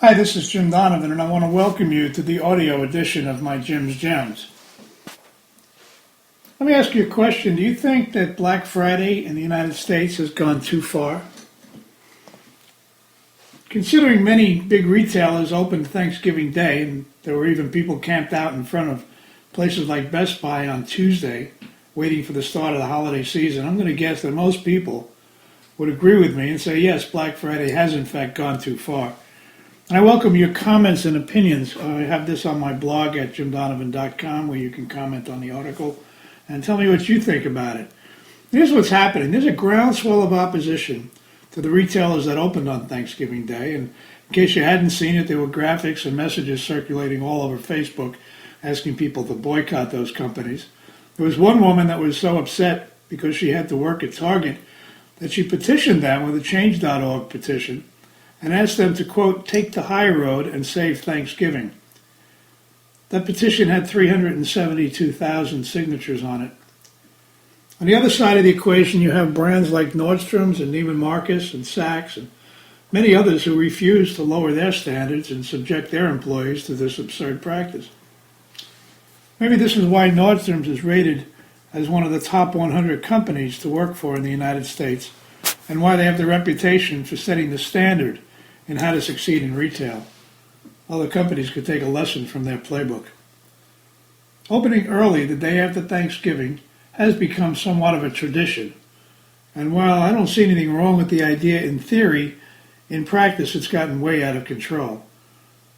Hi, this is Jim Donovan, and I want to welcome you to the audio edition of my Jim's Gems. Let me ask you a question. Do you think that Black Friday in the United States has gone too far? Considering many big retailers opened Thanksgiving Day, and there were even people camped out in front of places like Best Buy on Tuesday, waiting for the start of the holiday season, I'm going to guess that most people would agree with me and say, yes, Black Friday has in fact gone too far. And I welcome your comments and opinions. I have this on my blog at jimdonovan.com where you can comment on the article and tell me what you think about it. Here's what's happening. There's a groundswell of opposition to the retailers that opened on Thanksgiving Day. And in case you hadn't seen it, there were graphics and messages circulating all over Facebook asking people to boycott those companies. There was one woman that was so upset because she had to work at Target that she petitioned them with a Change.org petition and asked them to, quote, take the high road and save Thanksgiving. That petition had 372,000 signatures on it. On the other side of the equation, you have brands like Nordstrom's and Neiman Marcus and Saks and many others who refuse to lower their standards and subject their employees to this absurd practice. Maybe this is why Nordstrom's is rated as one of the top 100 companies to work for in the United States and why they have the reputation for setting the standard in how to succeed in retail. Other companies could take a lesson from their playbook. Opening early the day after Thanksgiving has become somewhat of a tradition. And while I don't see anything wrong with the idea in theory, in practice it's gotten way out of control.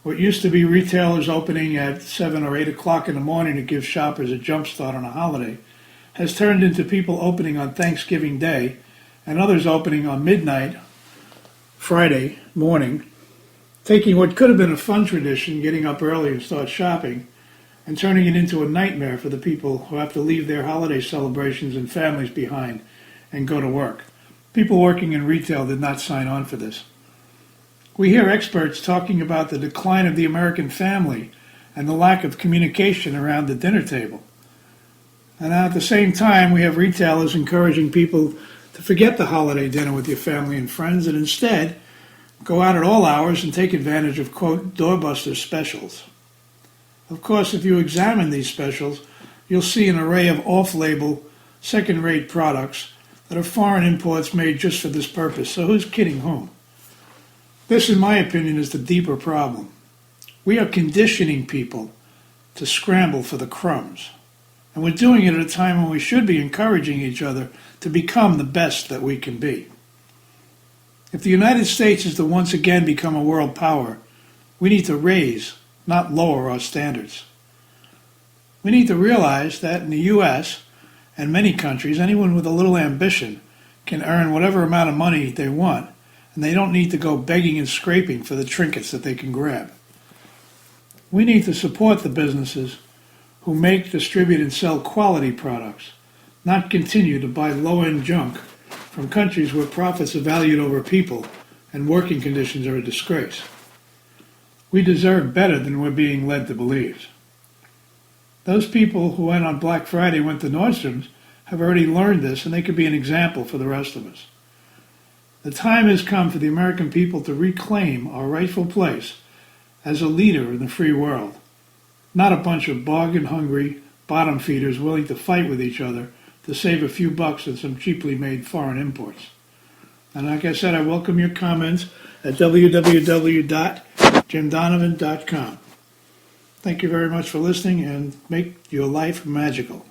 What used to be retailers opening at 7 or 8 o'clock in the morning to give shoppers a jump start on a holiday has turned into people opening on Thanksgiving Day and others opening on midnight Friday morning, taking what could have been a fun tradition, getting up early and start shopping, and turning it into a nightmare for the people who have to leave their holiday celebrations and families behind and go to work. People working in retail did not sign on for this. We hear experts talking about the decline of the American family and the lack of communication around the dinner table. And at the same time, we have retailers encouraging people to forget the holiday dinner with your family and friends and instead go out at all hours and take advantage of, quote, doorbuster specials. Of course, if you examine these specials, you'll see an array of off-label, second-rate products that are foreign imports made just for this purpose. So who's kidding whom? This, in my opinion, is the deeper problem. We are conditioning people to scramble for the crumbs. And we're doing it at a time when we should be encouraging each other to become the best that we can be. If the United States is to once again become a world power, we need to raise, not lower our standards. We need to realize that in the U.S. and many countries, anyone with a little ambition can earn whatever amount of money they want, and they don't need to go begging and scraping for the trinkets that they can grab. We need to support the businesses who make, distribute, and sell quality products, not continue to buy low-end junk from countries where profits are valued over people and working conditions are a disgrace. We deserve better than we're being led to believe. Those people who went on Black Friday went to Nordstrom's have already learned this, and they could be an example for the rest of us. The time has come for the American people to reclaim our rightful place as a leader in the free world, not a bunch of bargain-hungry bottom feeders willing to fight with each other to save a few bucks on some cheaply made foreign imports. And like I said, I welcome your comments at www.jimdonovan.com. Thank you very much for listening, and make your life magical.